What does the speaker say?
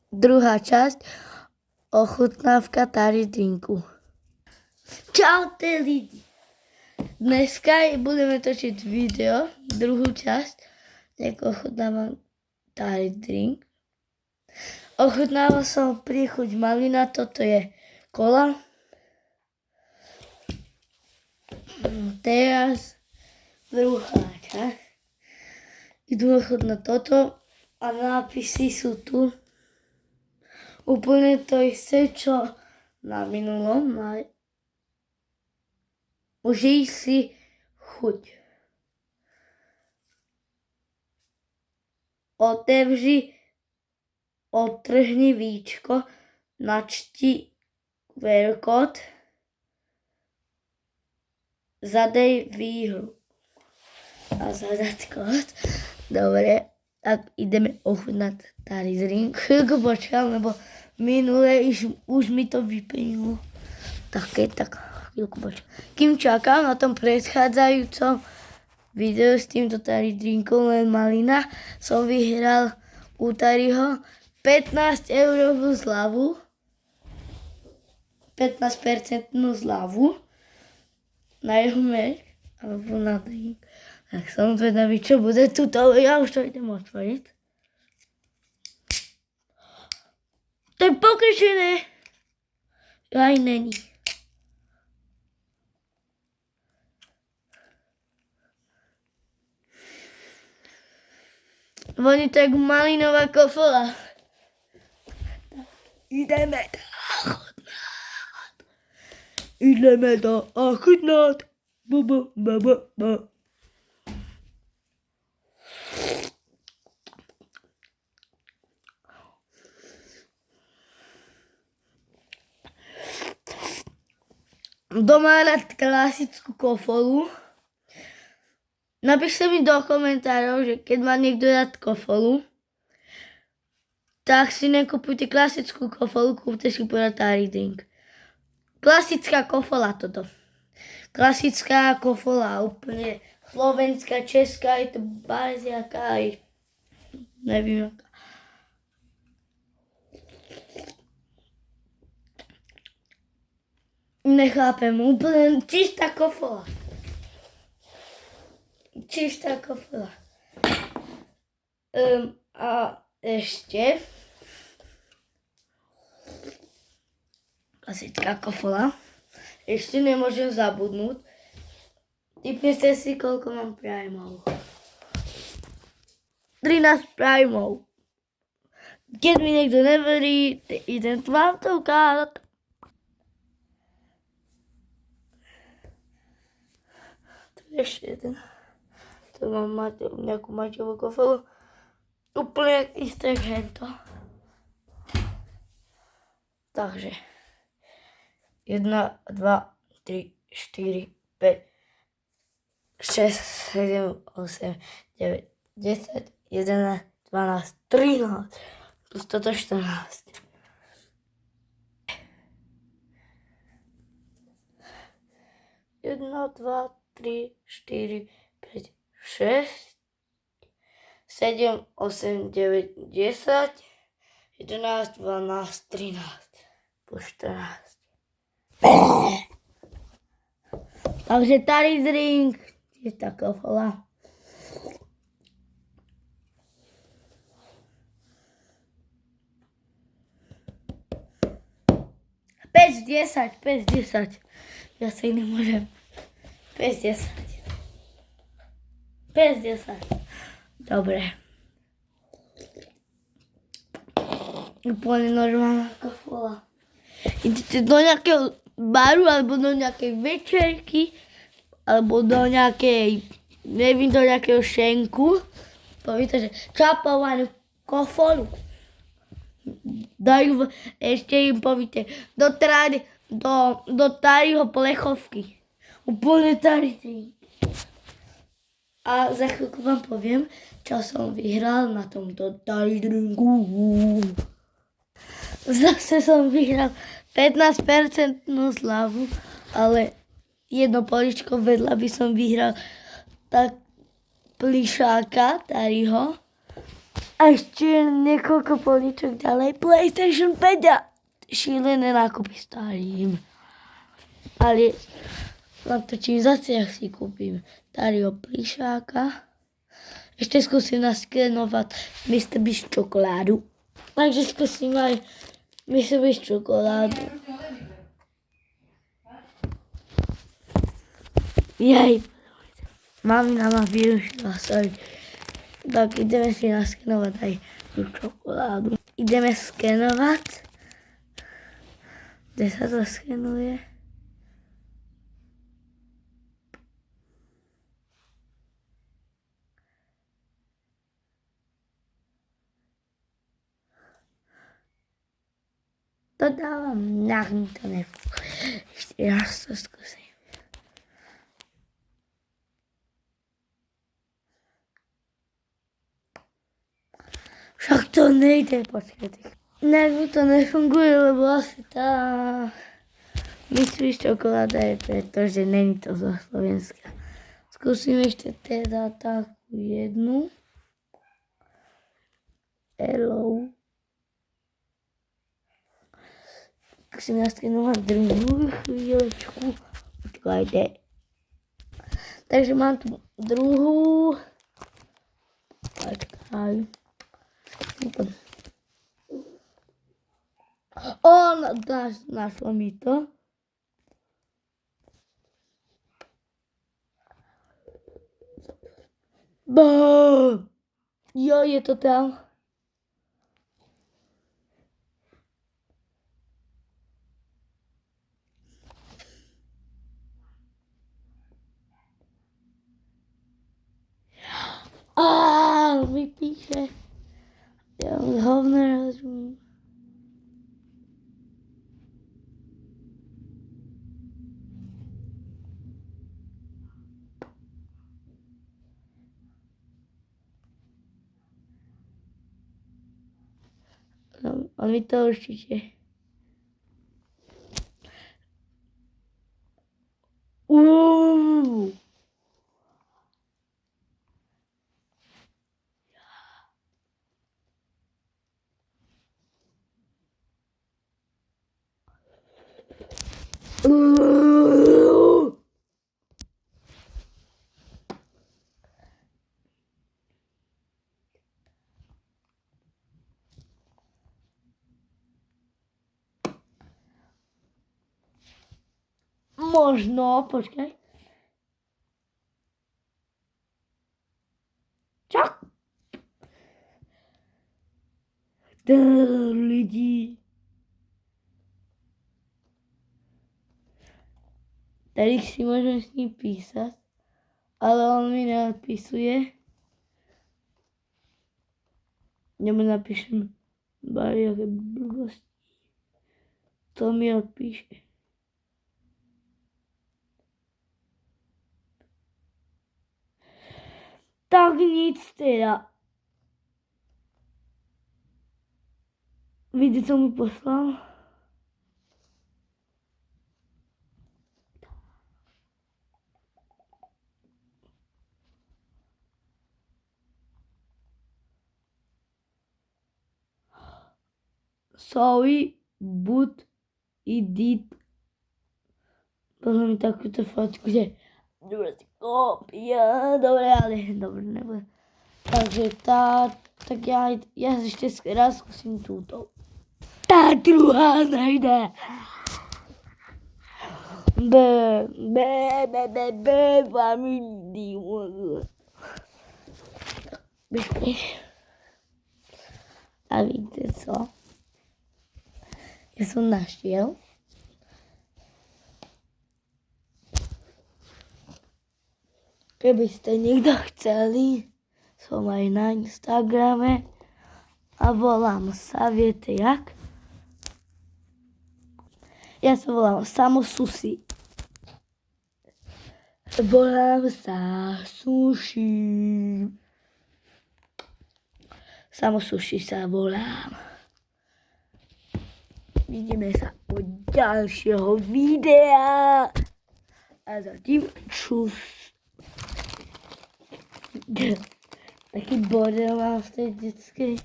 Druhá časť, ochutnávka Tari drinku. Čaute lidi. Dneska budeme točiť video, druhú časť, ako ochutnávam Tari drink. Ochutnával som príchuť malina, toto je kola. Teraz druhá časť. Idú ochutnať toto a nápisy sú tu. Úplne to isté, čo na minulom. Užij si chuť. Otrhni víčko, načti QR kód, zadej výhru a zadať kód. Dobre, tak ideme ochutnať Tari drink. Chvíľku počkám, lebo minule už mi to vyplnilo. Tak chvíľku počkám. Kým čakám na tom predchádzajúcom videu s týmto Tari drinkom len malina, som vyhral u Tariho 15 eurovú zľavu. 15% zľavu na jeho merch alebo na drink. Tak som zvedavý, čo bude tuto. Ja už to idem otvoriť. To je pokrčené. Aj není. Voní tak malinová kofola. Ideme to ochutnať. Doma rád klasickú kofolu. Napíšte mi do komentárov, že keď má niekto rád kofolu, tak si nekupujte klasickú kofolu, kúpte si podľa Tari drink. Klasická kofola toto. Klasická kofola, úplne slovenská, česká, je to barziaká, aj neviem aká. Nechápem, úplne čistá kofola. Čistá kofola. A ešte klasická kofola. Ešte nemôžem zabudnúť. Typnite si, koľko mám primov. 13 primov. Keď mi niekto neverí, idem vám to ukázať. Tu je ešte jeden. Tu mám nejakú Maťovú kofolu. Úplne isté hento. Takže 1, 2, 3, 4, 5, 6, 7, 8, 9, 10, 11, 12, 13. Plus toto 14. 1, 2, 3, 4, 5, 6, 7, 8, 9, 10, 11, 12, 13, plus 14. Takže Tari drink je tá kofola. Päť z 10. Ja si nemôžem. 5 z 10. Dobre. Úplne normálna kofola. Idete do nejakého baru, alebo do nejakej večerky, alebo do nejakej, neviem, do nejakého šenku. Poviete, že čapovanú kofolu. Dajú, ešte im poviete, do Tariho plechovky. Úplne Tari drink. A za chvíľku vám poviem, čo som vyhral na tomto Tari drinku. Zase som vyhral 15% zľavu, ale jedno poličko vedľa by som vyhral tak plišáka Tariho A ešte niekoľko políčok ďalej. PlayStation 5 a šílené nákupy starým. Ale natočím zase, ak si kúpim Dario Plišáka. Ešte skúsim naskenovať Mr. Beast čokoládu. Takže skúsim aj Mr. Beast čokoládu. Jej. Mamina ma vyrušila, sorry. Tak ideme si naskenovať aj tú čokoládu. Ideme skenovať. Kde sa to skenuje? To dávam na telefón. Ešte raz to skúsim. Však to nejde, počkajte. Nejak mi to nefunguje, lebo asi tá Mystery čokoláda je preto, že není to zo Slovenska. Skúsim ešte teda takú jednu. Hello. Skúsim naskenovať druhú chvíľočku. Počkajte. Takže mám tu druhú. Počkaj. Našlo mi to. Bum! Jo, je to tam. Mi píše. Ja hovno rozumím. No, on mi to určite. Možno, počkaj. Čo? Lidi. Tady si môžem s ním písať, ale on mi neodpisuje. Nemu napíšem bariaké blbosti. To mi odpíše. Tak nic teda. Vidíte, co mi poslal? Sorry, but it did. Poslal mi takúto fotku, že kópia, dobre, ale dobre, nebude. Takže tak ja ešte raz skúsim túto. Tá druhá nejde. Family. A víte co? Ja som našiel. Keby ste niekto chceli, som aj na Instagrame a volám sa, viete jak? Ja sa volám Samo Sushi. Volám sa Sushi. Samo Sushi sa volám. Vidíme sa u ďalšieho videa. A zatím čus. Taký bordel mám v tej detskej.